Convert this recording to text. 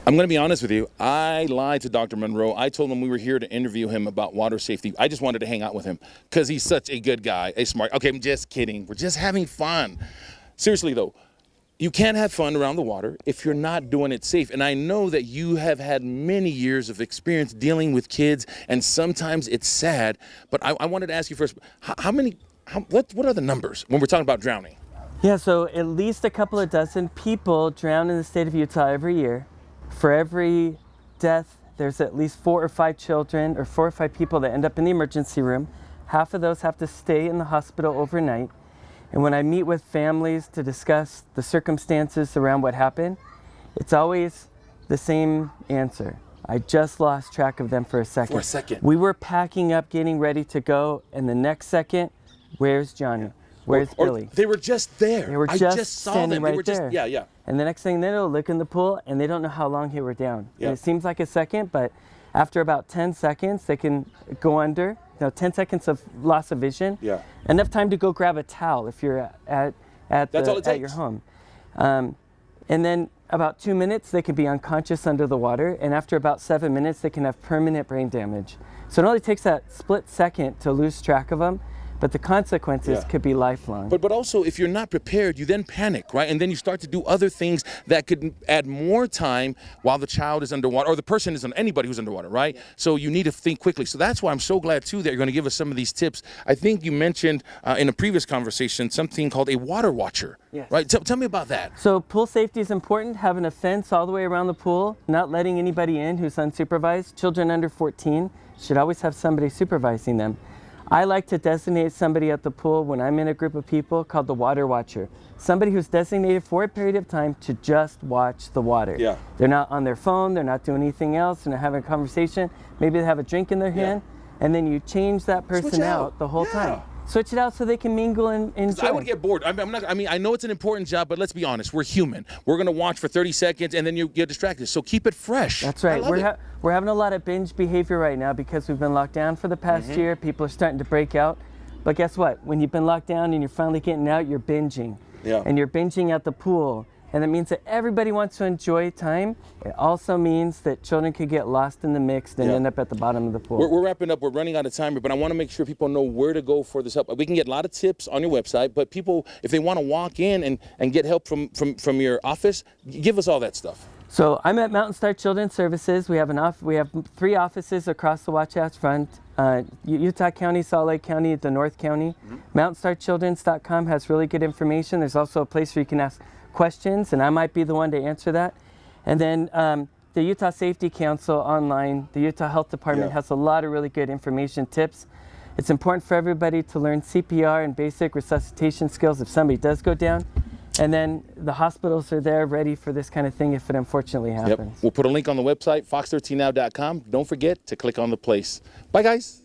I'm going to be honest with you. I lied to Dr. Monroe. I told him we were here to interview him about water safety. I just wanted to hang out with him because he's such a good guy, a smart. Okay, I'm just kidding. We're just having fun. Seriously, though, you can't have fun around the water if you're not doing it safe. And I know that you have had many years of experience dealing with kids, and sometimes it's sad. But I wanted to ask you first, what are the numbers when we're talking about drowning? Yeah, so at least a couple of dozen people drown in the state of Utah every year. For every death, there's at least 4 or 5 children or 4 or 5 people that end up in the emergency room. Half of those have to stay in the hospital overnight. And when I meet with families to discuss the circumstances around what happened, it's always the same answer. I just lost track of them for a second. For a second. We were packing up, getting ready to go, and the next second, where's Johnny? Where's Billy? They were just there. They were I just saw standing them. right They were there. Yeah. And the next thing they know, look in the pool, and they don't know how long they were down. Yeah. And it seems like a second, but after about 10 seconds, they can go under. 10 seconds of loss of vision. Yeah. Enough time to go grab a towel if you're at your home. And then about 2 minutes, they can be unconscious under the water. And after about 7 minutes, they can have permanent brain damage. So it only takes that split second to lose track of them, but the consequences could be lifelong. But also, if you're not prepared, you then panic, right? And then you start to do other things that could add more time while the child is underwater, or the person is anybody who's underwater, right? So you need to think quickly. So that's why I'm so glad too that you're going to give us some of these tips. I think you mentioned in a previous conversation something called a water watcher, right? Tell me about that. So pool safety is important. Having a fence all the way around the pool, not letting anybody in who's unsupervised. Children under 14 should always have somebody supervising them. I like to designate somebody at the pool when I'm in a group of people called the water watcher. Somebody who's designated for a period of time to just watch the water. Yeah. They're not on their phone, they're not doing anything else, they're not having a conversation. Maybe they have a drink in their hand, and then you change that person out the whole time. Switch it out so they can mingle and enjoy. I would get bored. I know it's an important job, but let's be honest. We're human. We're going to watch for 30 seconds, and then you get distracted. So keep it fresh. That's right. We're having a lot of binge behavior right now because we've been locked down for the past year. People are starting to break out. But guess what? When you've been locked down and you're finally getting out, you're binging. Yeah. And you're binging at the pool. And that means that everybody wants to enjoy time. It also means that children could get lost in the mix and end up at the bottom of the pool. We're wrapping up. We're running out of time here, but I want to make sure people know where to go for this help. We can get a lot of tips on your website, but people, if they want to walk in and get help from your office, give us all that stuff. So I'm at MountainStar Children's Services. We have 3 offices across the Watch House front. Utah County, Salt Lake County, the North County. MountainStarChildren's.com has really good information. There's also a place where you can ask questions, and I might be the one to answer that. And then the Utah Safety Council online, the Utah Health Department has a lot of really good information, tips. It's important for everybody to learn CPR and basic resuscitation skills if somebody does go down. And then the hospitals are there ready for this kind of thing if it unfortunately happens. We'll put a link on the website, fox13now.com. Don't forget to click on the place. Bye, guys.